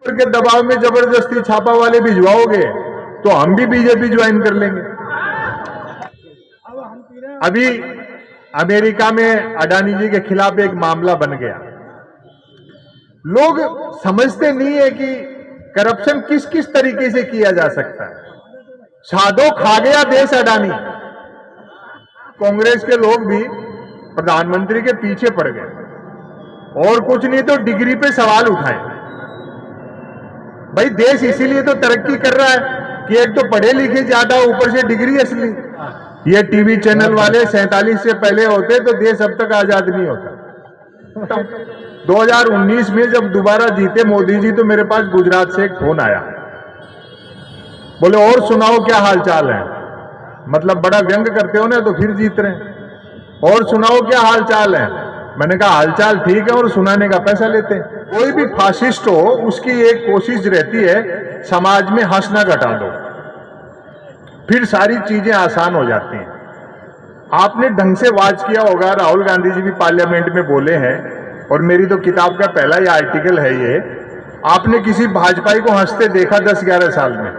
के दबाव में जबरदस्ती छापा वाले भिजवाओगे तो हम भी बीजेपी ज्वाइन कर लेंगे। अभी अमेरिका में अडानी जी के खिलाफ एक मामला बन गया। लोग समझते नहीं है कि करप्शन किस किस तरीके से किया जा सकता है। साधो खा गया देश अडानी। कांग्रेस के लोग भी प्रधानमंत्री के पीछे पड़ गए और कुछ नहीं तो डिग्री पे सवाल उठाए। भाई देश इसीलिए तो तरक्की कर रहा है कि एक तो पढ़े लिखे ज्यादा, ऊपर से डिग्री असली। ये टीवी चैनल वाले 47 से पहले होते तो देश अब तक आजाद नहीं होता। 2019 में जब दोबारा जीते मोदी जी तो मेरे पास गुजरात से एक फोन आया, बोले और सुनाओ क्या हालचाल है। मतलब बड़ा व्यंग करते हो ना तो फिर जीत रहे हैं। और सुनाओ क्या हालचाल है। मैंने कहा हालचाल ठीक है और सुनाने का पैसा लेते हैं। कोई भी फासिस्ट हो उसकी एक कोशिश रहती है समाज में हंसना घटा दो, फिर सारी चीजें आसान हो जाती हैं। आपने ढंग से वाच किया होगा, राहुल गांधी जी भी पार्लियामेंट में बोले हैं और मेरी तो किताब का पहला ही आर्टिकल है ये। आपने किसी भाजपाई को हंसते देखा 10-11 साल में?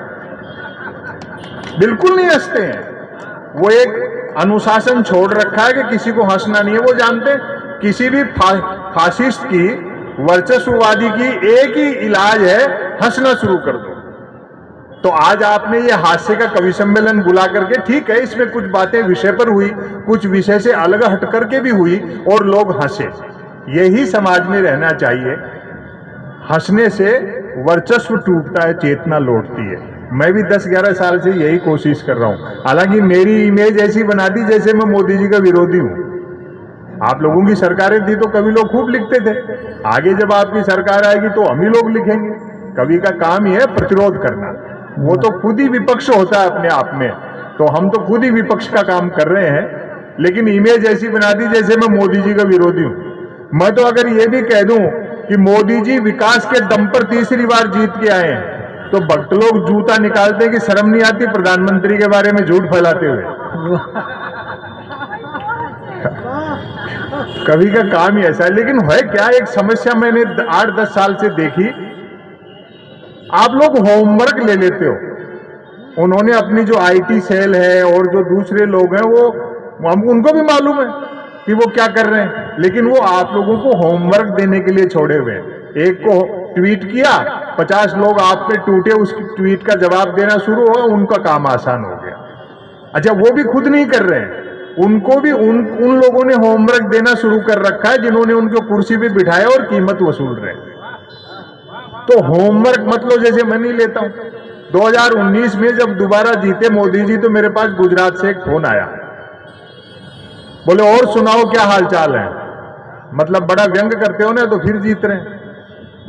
बिल्कुल नहीं हंसते हैं। वो एक अनुशासन छोड़ रखा है कि किसी को हंसना नहीं है। वो जानते हैं किसी भी फासिस्ट की, वर्चस्ववादी की एक ही इलाज है, हंसना शुरू कर दो। तो आज आपने ये हास्य का कवि सम्मेलन बुला करके, ठीक है इसमें कुछ बातें विषय पर हुई, कुछ विषय से अलग हट करके भी हुई और लोग हंसे। यही समाज में रहना चाहिए। हंसने से वर्चस्व टूटता है, चेतना लौटती है। मैं भी 10-11 साल से यही कोशिश कर रहा हूं। हालांकि मेरी इमेज ऐसी बना दी जैसे मैं मोदी जी का विरोधी हूं। आप लोगों की सरकारें थी तो कवि लोग खूब लिखते थे। आगे जब आपकी सरकार आएगी तो हम ही लोग लिखेंगे। कवि का काम ही है प्रतिरोध करना। वो तो खुद ही विपक्ष होता है अपने आप में, तो हम तो खुद ही विपक्ष का काम कर रहे हैं। लेकिन इमेज ऐसी बना दी जैसे मैं मोदी जी का विरोधी हूं। मैं तो अगर ये भी कह दूं कि मोदी जी विकास के दम पर तीसरी बार जीत के आए हैं तो भक्त लोग जूता निकालते कि शर्म नहीं आती प्रधानमंत्री के बारे में झूठ फैलाते हुए। कवि का काम ही ऐसा है। लेकिन है क्या, एक समस्या मैंने 8-10 साल से देखी। आप लोग होमवर्क ले लेते हो। उन्होंने अपनी जो आईटी सेल है और जो दूसरे लोग हैं वो उनको भी मालूम है कि वो क्या कर रहे हैं, लेकिन वो आप लोगों को होमवर्क देने के लिए छोड़े हुए हैं। एक को ट्वीट किया, 50 लोग आप पे टूटे, उस ट्वीट का जवाब देना शुरू हुआ, उनका काम आसान हो गया। अच्छा, वो भी खुद नहीं कर रहे हैं, उनको भी उन लोगों ने होमवर्क देना शुरू कर रखा है जिन्होंने उनको कुर्सी पे बिठाया और कीमत वसूल रहे हैं। तो होमवर्क मतलब जैसे मैं नहीं लेता हूं। 2019 में जब दोबारा जीते मोदी जी तो मेरे पास गुजरात से एक फोन आया, बोले और सुनाओ क्या हालचाल है। मतलब बड़ा व्यंग करते हो ना तो फिर जीत रहे हैं।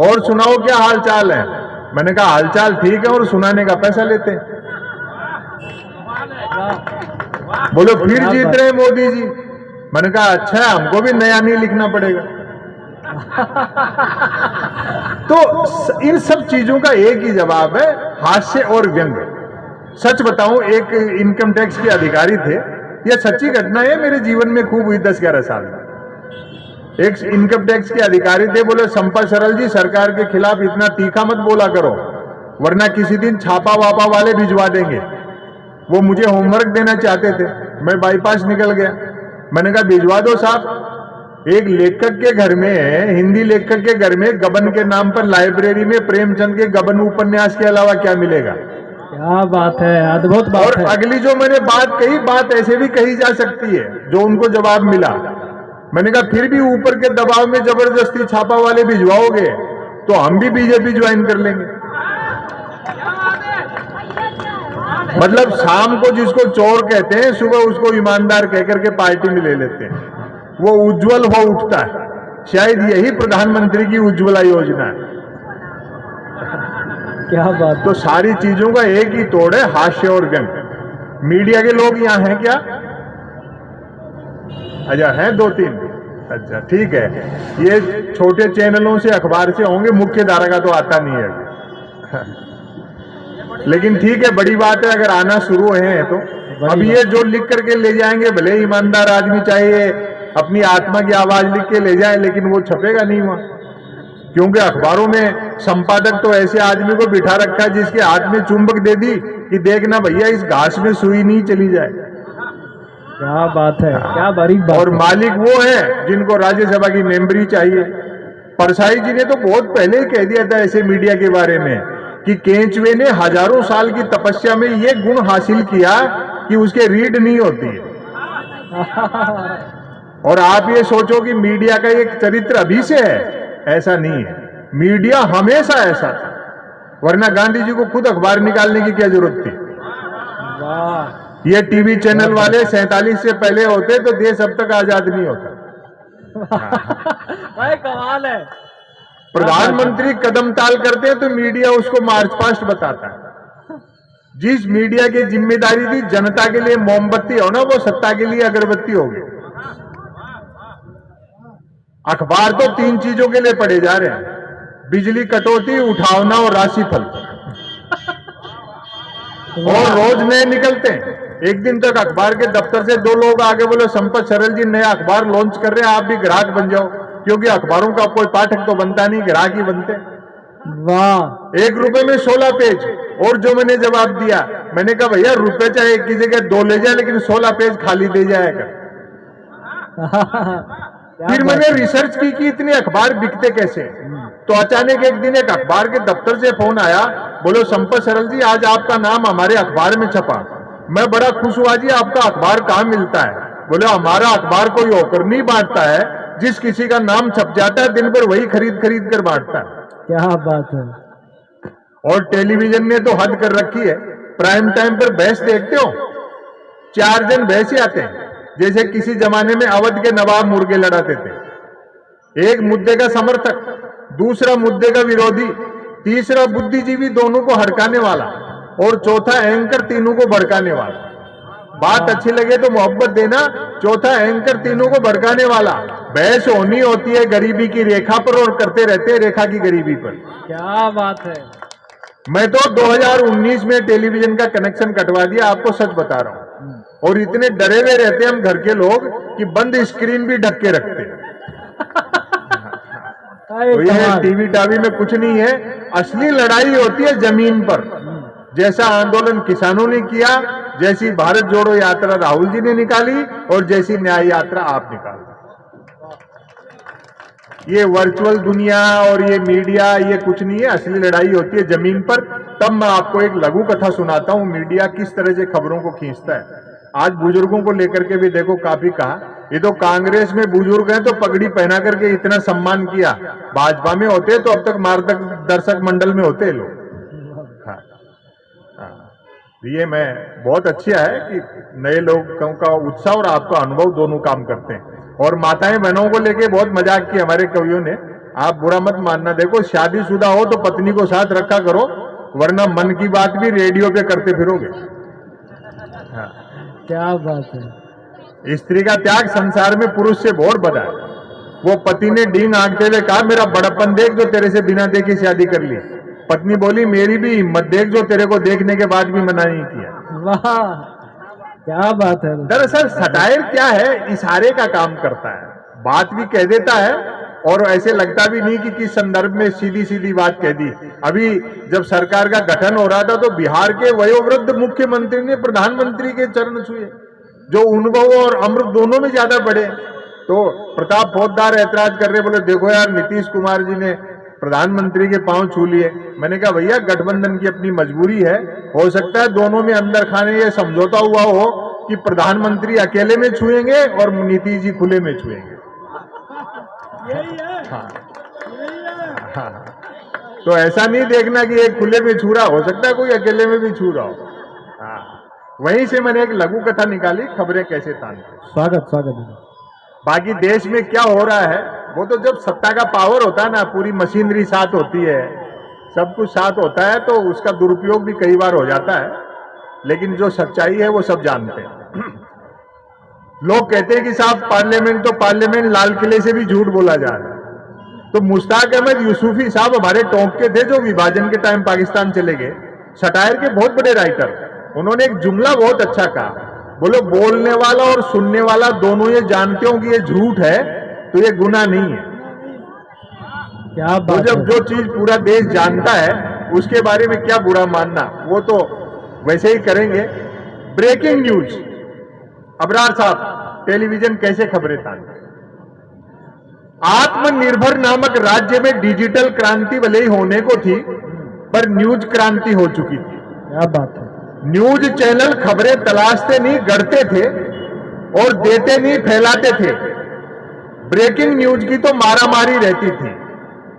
और सुनाओ क्या हालचाल है। मैंने कहा हालचाल ठीक है और सुनाने का पैसा लेते हैं। बोले फिर जीत रहे हैं मोदी जी। मैंने कहा अच्छा है, हमको भी नया नहीं लिखना पड़ेगा। तो इन सब चीजों का एक ही जवाब है, हास्य और व्यंग। सच बताऊं, एक इनकम टैक्स के अधिकारी थे, यह सच्ची घटना है, मेरे जीवन में खूब हुई 10-11 साल में। एक इनकम टैक्स के अधिकारी थे, बोले संपा सरल जी सरकार के खिलाफ इतना तीखा मत बोला करो वरना किसी दिन छापा वापा वाले भिजवा देंगे। वो मुझे होमवर्क देना चाहते थे, मैं बाईपास निकल गया। मैंने कहा भिजवा दो साहब। एक लेखक के घर में, हिंदी लेखक के घर में गबन के नाम पर लाइब्रेरी में प्रेमचंद के गबन उपन्यास के अलावा क्या मिलेगा। क्या बात है, अद्भुत बात और है। अगली जो मैंने बात कही, बात ऐसे भी कही जा सकती है जो उनको जवाब मिला। मैंने कहा फिर भी ऊपर के दबाव में जबरदस्ती छापा वाले भिजवाओगे तो हम भी बीजेपी ज्वाइन कर लेंगे। मतलब शाम को जिसको चोर कहते हैं, सुबह उसको ईमानदार कहकर के पार्टी में ले लेते हैं। वो उज्जवल हो उठता है। शायद यही प्रधानमंत्री की उज्ज्वला योजना है। क्या बात। तो सारी चीजों का एक ही तोड़ है, हास्य और व्यंग। मीडिया के लोग यहां हैं क्या? अच्छा हैं 2-3। अच्छा ठीक है, ये छोटे चैनलों से, अखबार से होंगे, मुख्य धारा का तो आता नहीं है। लेकिन ठीक है, बड़ी बात है अगर आना शुरू है तो। अब ये जो लिख करके ले जाएंगे, भले ईमानदार आदमी चाहिए अपनी आत्मा की आवाज लिख के ले जाए, लेकिन वो छपेगा नहीं वहां। क्योंकि अखबारों में संपादक तो ऐसे आदमी को बिठा रखा है जिसके हाथ में चुंबक दे दी कि देखना भैया इस घास में सुई नहीं चली जाए। क्या बात है, क्या बारीक बात और है। मालिक वो है जिनको राज्यसभा की मेंबरी चाहिए। परसाई जी ने तो बहुत पहले ही कह दिया था ऐसे मीडिया के बारे में कि केंचुए ने हजारों साल की तपस्या में ये गुण हासिल किया कि उसके रीढ़ नहीं होती है। और आप ये सोचो कि मीडिया का एक चरित्र अभी से है, ऐसा नहीं है। मीडिया हमेशा ऐसा था, वरना गांधी जी को खुद अखबार निकालने की क्या जरूरत थी। वाह, ये टीवी चैनल वाले 47 से पहले होते तो देश अब तक आजाद नहीं होता। भाई कमाल है। प्रधानमंत्री कदम ताल करते हैं तो मीडिया उसको मार्च पास्ट बताता है। जिस मीडिया की जिम्मेदारी थी जनता के लिए मोमबत्ती हो ना, वो सत्ता के लिए अगरबत्ती हो गई। अखबार तो 3 चीजों के लिए पढ़े जा रहे हैं, बिजली कटौती, उठावना और राशिफल। और रोज नए निकलते हैं। एक दिन तक अखबार के दफ्तर से 2 लोग आगे बोले संपत सरल जी नया अखबार लॉन्च कर रहे हैं, आप भी ग्राहक बन जाओ, क्योंकि अखबारों का कोई पाठक तो बनता नहीं, ग्राहक ही बनते। वाह, 1 रुपए में 16 पेज। और जो मैंने जवाब दिया, मैंने कहा भैया रुपए चाहे एक की जगह 2 ले जाए, लेकिन 16 पेज खाली दे जाएगा। फिर मैंने रिसर्च की कि इतने अखबार बिकते कैसे। तो अचानक एक दिन एक अखबार के दफ्तर से फोन आया, बोलो संपत सरल जी आज आपका नाम हमारे अखबार में छपा। मैं बड़ा खुश हुआ, जी आपका अखबार कहाँ मिलता है। बोले हमारा अखबार कोई होकर नहीं बांटता है, जिस किसी का नाम छप जाता है दिन भर वही खरीद खरीद कर बांटता है। क्या बात है। और टेलीविजन ने तो हद कर रखी है, प्राइम टाइम पर बहस देखते हो, 4 जन बहस ही आते हैं, जैसे किसी जमाने में अवध के नवाब मुर्गे लड़ाते थे। एक मुद्दे का समर्थक, दूसरा मुद्दे का विरोधी, तीसरा बुद्धिजीवी दोनों को हड़काने वाला, और चौथा एंकर तीनों को भड़काने वाला। बात अच्छी लगे तो मोहब्बत देना, चौथा एंकर तीनों को भड़काने वाला। बहस होनी होती है गरीबी की रेखा पर और करते रहते हैं रेखा की गरीबी पर। क्या बात है। मैं तो 2019 में टेलीविजन का कनेक्शन कटवा दिया, आपको सच बता रहा हूं। और इतने डरे हुए रहते हैं हम घर के लोग कि बंद स्क्रीन भी ढक के रखते हैं। तो ये टीवी टावी में कुछ नहीं है, असली लड़ाई होती है जमीन पर। जैसा आंदोलन किसानों ने किया, जैसी भारत जोड़ो यात्रा राहुल जी ने निकाली, और जैसी न्याय यात्रा आप निकाली। ये वर्चुअल दुनिया और ये मीडिया ये कुछ नहीं है, असली लड़ाई होती है जमीन पर। तब मैं आपको एक लघु कथा सुनाता हूं, मीडिया किस तरह से खबरों को खींचता है। आज बुजुर्गों को लेकर के भी देखो काफी कहा, ये तो कांग्रेस में बुजुर्ग हैं तो पगड़ी पहना करके इतना सम्मान किया, भाजपा में होते तो अब तक मार्गदर्शक मंडल में होते लोग। ये मैं बहुत अच्छा है कि नए लोगों का उत्साह और आपका अनुभव दोनों काम करते हैं। और माताएं बहनों को लेके बहुत मजाक की हमारे कवियों ने, आप बुरा मत मानना। देखो शादीशुदा हो तो पत्नी को साथ रखा करो, वरना मन की बात भी रेडियो पे करते फिरोगे। हाँ। क्या बात है। स्त्री का त्याग संसार में पुरुष से बहुत बड़ा है। वो पति ने डींग आंकते हुए कहा मेरा बड़प्पन देख जो तेरे से बिना देखे शादी कर ली। पत्नी बोली मेरी भी हिम्मत देख जो तेरे को देखने के बाद भी मना नहीं किया। वाह, क्या बात है। दरअसल सटायर क्या है, इशारे का काम करता है, बात भी कह देता है और ऐसे लगता भी नहीं कि किस संदर्भ में सीधी सीधी बात कह दी। अभी जब सरकार का गठन हो रहा था तो बिहार के वयोवृद्ध मुख्यमंत्री ने प्रधानमंत्री के चरण छुए, जो अनुभव और अमृत दोनों में ज्यादा बड़े। तो प्रताप पोद्दार ऐतराज कर रहे, बोले देखो यार नीतीश कुमार जी ने प्रधानमंत्री के पांव छू लिए। मैंने कहा भैया गठबंधन की अपनी मजबूरी है, हो सकता है दोनों में अंदर खाने ये समझौता हुआ हो कि प्रधानमंत्री अकेले में छुएंगे और नीतीश जी खुले में छुएंगे। हाँ। हाँ। तो ऐसा नहीं देखना कि एक खुले में छू रहा, हो सकता है कोई अकेले में भी छू रहा हो। हाँ। वहीं से मैंने एक लघु कथा निकाली, खबरें कैसे तानते। स्वागत स्वागत। बाकी देश में क्या हो रहा है, वो तो जब सत्ता का पावर होता है ना, पूरी मशीनरी साथ होती है, सब कुछ साथ होता है, तो उसका दुरुपयोग भी कई बार हो जाता है। लेकिन जो सच्चाई है वो सब जानते हैं। लोग कहते हैं कि साहब पार्लियामेंट तो पार्लियामेंट, लाल किले से भी झूठ बोला जा रहा है। तो मुश्ताक अहमद यूसुफी साहब हमारे टोंक के थे, जो विभाजन के टाइम पाकिस्तान चले गए, सटायर के बहुत बड़े राइटर। उन्होंने एक जुमला बहुत अच्छा कहा, बोलो बोलने वाला और सुनने वाला दोनों ये जानते हो कि ये झूठ है तो ये गुनाह नहीं है। क्या वो बात जब है। जो चीज पूरा देश जानता है उसके बारे में क्या बुरा मानना, वो तो वैसे ही करेंगे। ब्रेकिंग न्यूज, अबरार साहब टेलीविजन कैसे खबरें ताने। आत्मनिर्भर नामक राज्य में डिजिटल क्रांति भले ही होने को थी, पर न्यूज क्रांति हो चुकी थी। क्या बात है। न्यूज चैनल खबरें तलाशते नहीं, गढ़ते थे, और देते नहीं, फैलाते थे। ब्रेकिंग न्यूज की तो मारामारी रहती थी।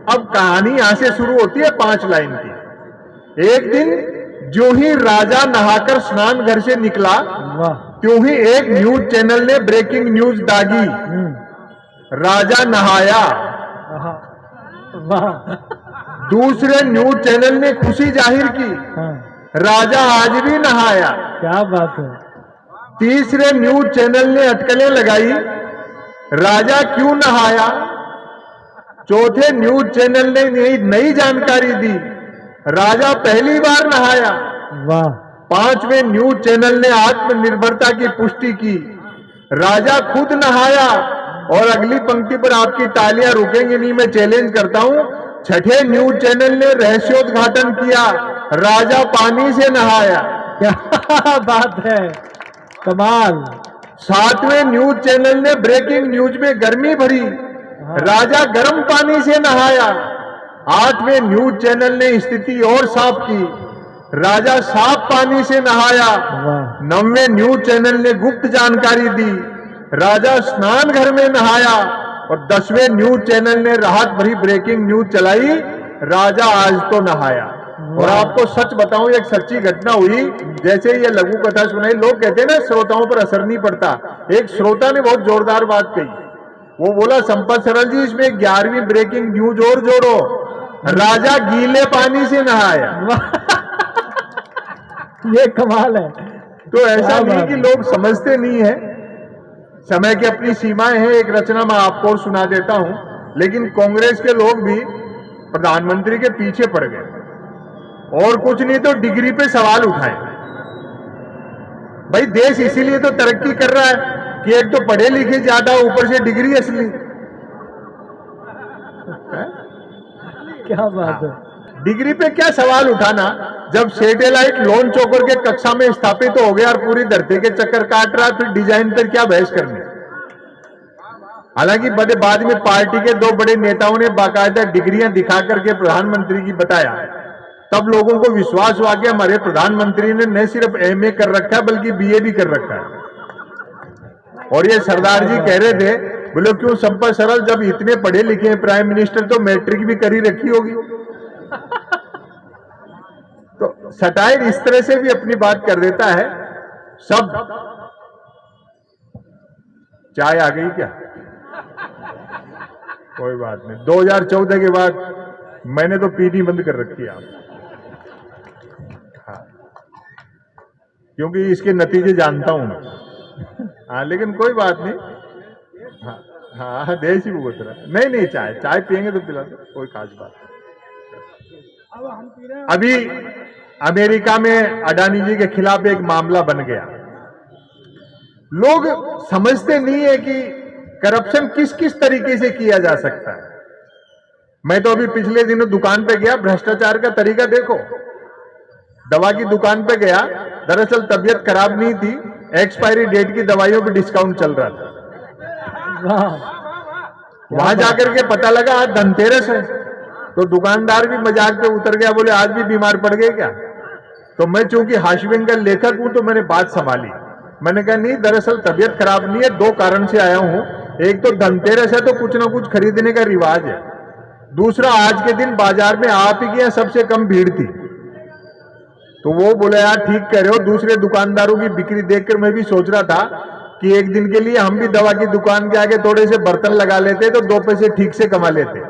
अब कहानी यहां से शुरू होती है 5 लाइन की। एक दिन जो ही राजा नहाकर स्नान घर से निकला, वाह। त्यों ही एक न्यूज चैनल ने ब्रेकिंग न्यूज दागी। राजा नहाया। आहा, वाह। दूसरे न्यूज चैनल ने खुशी जाहिर की, हाँ, राजा आज भी नहाया। क्या बात है। तीसरे न्यूज चैनल ने अटकलें लगाई, राजा क्यों नहाया। चौथे न्यूज चैनल ने नई जानकारी दी, राजा पहली बार नहाया। वाह। पांचवें न्यूज चैनल ने आत्मनिर्भरता की पुष्टि की, राजा खुद नहाया। और अगली पंक्ति पर आपकी तालियां रुकेंगी नहीं, मैं चैलेंज करता हूं। छठे न्यूज चैनल ने रहस्योद्घाटन किया, राजा पानी से नहाया। क्या बात है, कमाल। सातवें न्यूज चैनल ने ब्रेकिंग न्यूज में गर्मी भरी, राजा गर्म पानी से नहाया। आठवें न्यूज चैनल ने स्थिति और साफ की, राजा साफ पानी से नहाया। वाह। नौवें न्यूज चैनल ने गुप्त जानकारी दी, राजा स्नान घर में नहाया। और 10वें न्यूज चैनल ने राहत भरी ब्रेकिंग न्यूज चलाई, राजा आज तो नहाया। और आपको सच बताऊं, एक सच्ची घटना हुई। जैसे ये लघु कथा सुनाई, लोग कहते हैं ना श्रोताओं पर असर नहीं पड़ता। एक श्रोता ने बहुत जोरदार बात कही। वो बोला, संपत सरल जी इसमें 11वीं ब्रेकिंग न्यूज और जोड़ो, राजा गीले पानी से नहाया। ये कमाल है। तो ऐसा नहीं कि लोग समझते नहीं है, समय की अपनी सीमाएं हैं। एक रचना मैं आपको और सुना देता हूं। लेकिन कांग्रेस के लोग भी प्रधानमंत्री के पीछे पड़ गए, और कुछ नहीं तो डिग्री पे सवाल उठाए। भाई देश इसीलिए तो तरक्की कर रहा है कि एक तो पढ़े लिखे ज्यादा, ऊपर से डिग्री असली। क्या बात है। डिग्री पे क्या सवाल उठाना, जब सैटेलाइट लॉन्च होकर के कक्षा में स्थापित हो गया और पूरी धरती के चक्कर काट रहा, फिर डिजाइन पर क्या बहस करनी। हालांकि बाद में पार्टी के 2 बड़े नेताओं ने बाकायदा डिग्रियां दिखा करके प्रधानमंत्री की बताया, तब लोगों को विश्वास हुआ कि हमारे प्रधानमंत्री ने न सिर्फ एमए कर रखा है बल्कि बीए भी कर रखा है। और ये सरदार जी कह रहे थे, बोले क्यों संपत सरल, जब इतने पढ़े लिखे हैं प्राइम मिनिस्टर, तो मैट्रिक भी करी रखी होगी। तो सटायर इस तरह से भी अपनी बात कर देता है। सब चाय आ गई क्या? कोई बात नहीं, 2014 के बाद मैंने तो पीनी बंद कर रखी है। हाँ, क्योंकि इसके नतीजे जानता हूं मैं। हाँ, लेकिन कोई बात नहीं। हाँ हाँ, देश ही भुगत रहा है। नहीं नहीं, चाय पियेंगे तो पिला दो, कोई खास बात नहीं। अभी अमेरिका में अडानी जी के खिलाफ एक मामला बन गया। लोग समझते नहीं है कि करप्शन किस किस तरीके से किया जा सकता है। मैं तो अभी पिछले दिनों दुकान पे गया, भ्रष्टाचार का तरीका देखो। दवा की दुकान पे गया, दरअसल तबीयत खराब नहीं थी, एक्सपायरी डेट की दवाइयों पे डिस्काउंट चल रहा था। वहां जाकर के पता लगा आज धनतेरस है, तो दुकानदार भी मजाक पे उतर गया, बोले आज भी बीमार पड़ गए क्या। तो मैं चूंकि हाशिम का लेखक हूं तो मैंने बात संभाली। मैंने कहा नहीं, दरअसल तबीयत खराब नहीं है, 2 कारण से आया हूं। एक तो धनतेरस है तो कुछ ना कुछ खरीदने का रिवाज है, दूसरा आज के दिन बाजार में आप ही के यहाँ सबसे कम भीड़ थी। तो वो बोले यार ठीक कह रहे हो, दूसरे दुकानदारों की बिक्री देखकर मैं भी सोच रहा था कि एक दिन के लिए हम भी दवा की दुकान के आगे थोड़े से बर्तन लगा लेते तो 2 पैसे ठीक से कमा लेते।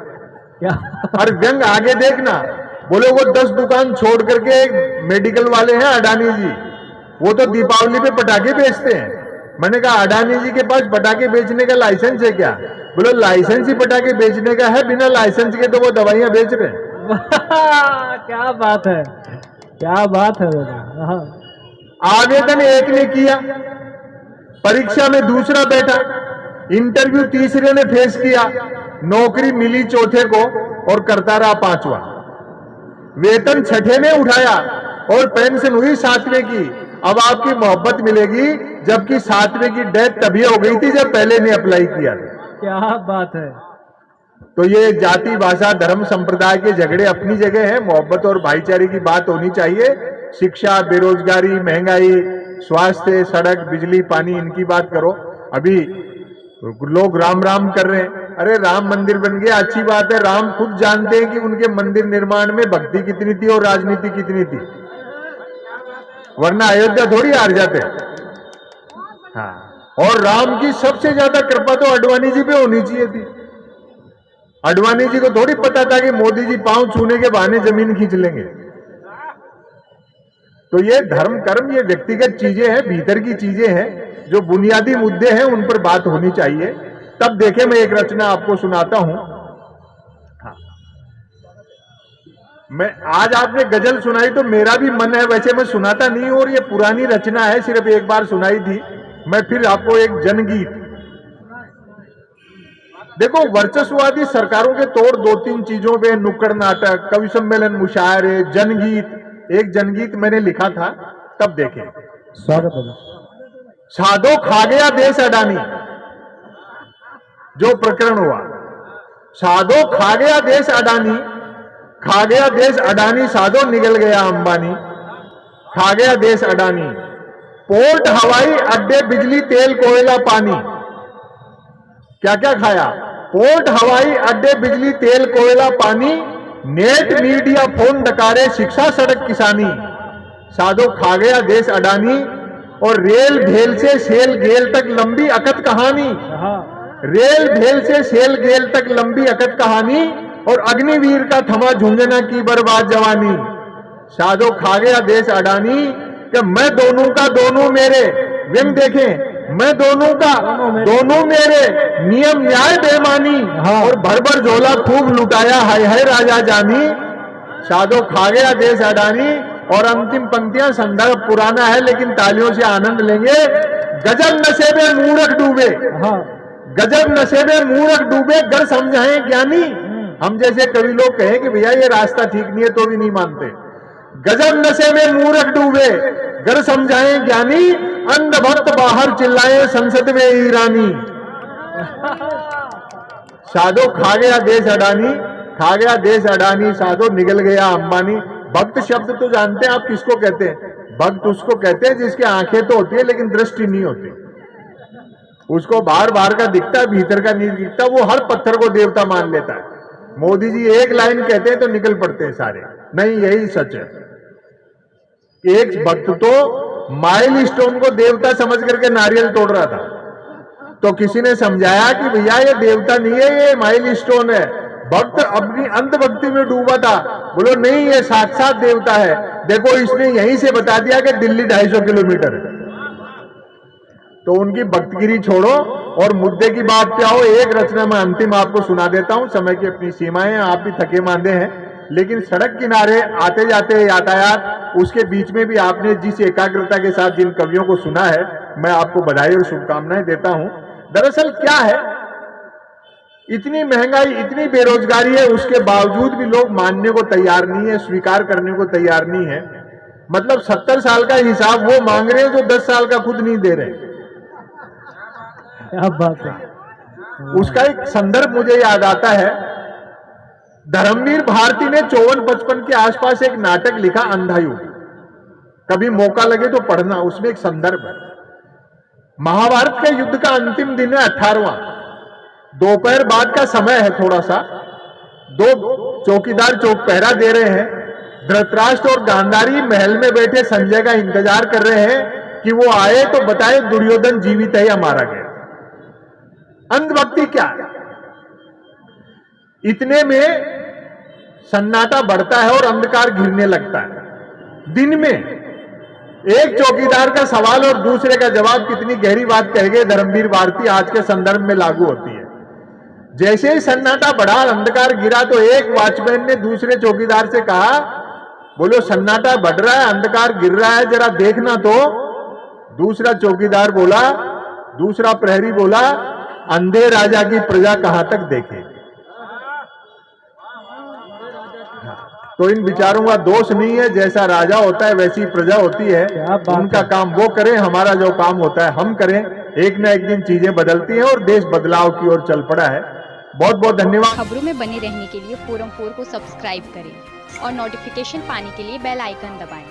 और व्यंग आगे देखना, बोले वो 10 दुकान छोड़ करके मेडिकल वाले हैं अडानी जी, वो तो दीपावली पे पटाखे बेचते हैं। मैंने कहा अडानी जी के पास पटाखे बेचने का लाइसेंस है क्या? बोले लाइसेंस ही पटाखे बेचने का है, बिना लाइसेंस के तो वो दवाइयां बेच रहे हैं। क्या बात है, क्या बात है। आवेदन एक ने किया, परीक्षा में दूसरा बैठा, इंटरव्यू तीसरे ने फेस किया, नौकरी मिली चौथे को और करता रहा पांचवा, वेतन छठे ने उठाया और पेंशन हुई सातवें की। अब आपकी मोहब्बत मिलेगी, जबकि सातवें की डेथ तभी हो गई थी जब पहले ने अप्लाई किया था। क्या बात है। तो ये जाति, भाषा, धर्म, संप्रदाय के झगड़े अपनी जगह है, मोहब्बत और भाईचारे की बात होनी चाहिए। शिक्षा, बेरोजगारी, महंगाई, स्वास्थ्य, सड़क, बिजली, पानी, इनकी बात करो। अभी लोग राम राम कर रहे हैं, अरे राम मंदिर बन गया, अच्छी बात है। राम खुद जानते हैं कि उनके मंदिर निर्माण में भक्ति कितनी थी और राजनीति कितनी थी, वरना अयोध्या थोड़ी हार जाते। हाँ, और राम की सबसे ज्यादा कृपा तो अडवाणी जी पे होनी चाहिए थी। अडवाणी जी को थोड़ी पता था कि मोदी जी पांव छूने के बहाने जमीन खींच लेंगे। तो ये धर्म कर्म, ये व्यक्तिगत चीजें हैं, भीतर की चीजें हैं, जो बुनियादी मुद्दे हैं उन पर बात होनी चाहिए। तब देखे, मैं एक रचना आपको सुनाता हूं। हाँ, मैं आज आपने गजल सुनाई तो मेरा भी मन है, वैसे मैं सुनाता नहीं हूं, और ये पुरानी रचना है, सिर्फ एक बार सुनाई थी। मैं फिर आपको एक जनगीत, देखो वर्चस्ववादी सरकारों के तौर दो तीन चीजों पे, नुक्कड़ नाटक, कवि सम्मेलन, मुशायरे, जनगीत। एक जनगीत मैंने लिखा था, तब देखें। स्वागत है। साधो खा गया देश अडानी, जो प्रकरण हुआ, साधो खा गया देश अडानी, खा गया देश अडानी, साधो निकल गया अंबानी, खा गया देश अडानी। पोर्ट, हवाई अड्डे, बिजली, तेल, कोयला, पानी, क्या क्या खाया? पोर्ट, हवाई अड्डे, बिजली, तेल, कोयला, पानी, नेट, मीडिया, फोन, डकारे, शिक्षा, सड़क, किसानी, साधो खा गया देश अडानी। और रेल भेल से सेल गेल तक लंबी अकत कहानी, रेल भेल से सेल गेल तक लंबी अकत कहानी, और अग्निवीर का थमा झुंझुना की बर्बाद जवानी, साधो खा गया देश अडानी। कि मैं दोनों का दोनों मेरे, व्यंग देखें, मैं दोनों का दोनों मेरे, नियम न्याय बेमानी, और भर भर झोला खूब लुटाया, हाय हाय राजा जानी, साधो खा गया देश अडानी। और अंतिम पंक्तियां, संदर्भ पुराना है लेकिन तालियों से आनंद लेंगे। गजब नशे में मूर्ख डूबे, गजब नशे में मूर्ख डूबे, गर समझाएं ज्ञानी। हम जैसे कवि लोग कहें कि भैया ये रास्ता ठीक नहीं है, तो भी नहीं मानते। गजब नशे में मूर्ख डूबे, गर समझाएं ज्ञानी, अंध भक्त बाहर चिल्लाए संसद में ईरानी, साधो खा गया देश अडानी, खा गया देश अडानी, साधो निकल गया अंबानी। भक्त शब्द तो जानते हैं आप किसको कहते हैं? भक्त उसको कहते हैं जिसकी आंखें तो होती है लेकिन दृष्टि नहीं होती, उसको बाहर बाहर का दिखता है, भीतर का नहीं दिखता, वो हर पत्थर को देवता मान लेता है। मोदी जी एक लाइन कहते हैं तो निकल पड़ते हैं सारे, नहीं यही सच है। एक भक्त तो माइल स्टोन को देवता समझ करके नारियल तोड़ रहा था, तो किसी ने समझाया कि भैया ये देवता नहीं है, ये माइल स्टोन है। भक्त अपनी अंधभक्ति में डूबा था, बोलो नहीं ये साक्षात देवता है। देखो इसने यहीं से बता दिया कि दिल्ली 250 किलोमीटर है। तो उनकी भक्तगिरी छोड़ो और मुद्दे की बात पे आओ। एक रचना मैं अंतिम आपको सुना देता हूं, समय की अपनी सीमाएं हैं, आप भी थके मांदे हैं, लेकिन सड़क किनारे आते जाते यातायात, उसके बीच में भी आपने जिस एकाग्रता के साथ जिन कवियों को सुना है, मैं आपको बधाई और शुभकामनाएं देता हूं। दरअसल क्या है, इतनी महंगाई, इतनी बेरोजगारी है, उसके बावजूद भी लोग मानने को तैयार नहीं है, स्वीकार करने को तैयार नहीं है। मतलब 70 साल का हिसाब वो मांग रहे हैं जो 10 साल का खुद नहीं दे रहे। क्या बात है। उसका एक संदर्भ मुझे याद आता है, धर्मवीर भारती ने 54-55 के आसपास एक नाटक लिखा, अंधा युग, कभी मौका लगे तो पढ़ना, उसमें एक संदर्भ है। महाभारत के युद्ध का अंतिम दिन है, 18वां, दोपहर बाद का समय है थोड़ा सा, दो चौकीदार चौक पहरा दे रहे हैं। धृतराष्ट्र और गांधारी महल में बैठे संजय का इंतजार कर रहे हैं कि वो आए तो बताए दुर्योधन जीवित है या मारा गया। अंधभक्ति क्या है? इतने में सन्नाटा बढ़ता है और अंधकार घिरने लगता है। दिन में एक चौकीदार का सवाल और दूसरे का जवाब कितनी गहरी बात कह गए धर्मवीर भारती, आज के संदर्भ में लागू होती है। जैसे ही सन्नाटा बढ़ा, अंधकार गिरा, तो एक वॉचमैन ने दूसरे चौकीदार से कहा, बोलो सन्नाटा बढ़ रहा है, अंधकार गिर रहा है, जरा देखना तो। दूसरा चौकीदार बोला, दूसरा प्रहरी बोला, अंधे राजा की प्रजा कहां तक देखे। तो इन विचारों का दोष नहीं है, जैसा राजा होता है वैसी प्रजा होती है। क्या बात उनका है। काम वो करें, हमारा जो काम होता है हम करें। एक न एक दिन चीजें बदलती हैं और देश बदलाव की ओर चल पड़ा है। बहुत बहुत धन्यवाद। खबरों में बने रहने के लिए फोरम 4 को सब्सक्राइब करें और नोटिफिकेशन पाने के लिए बेल आइकन दबाएं।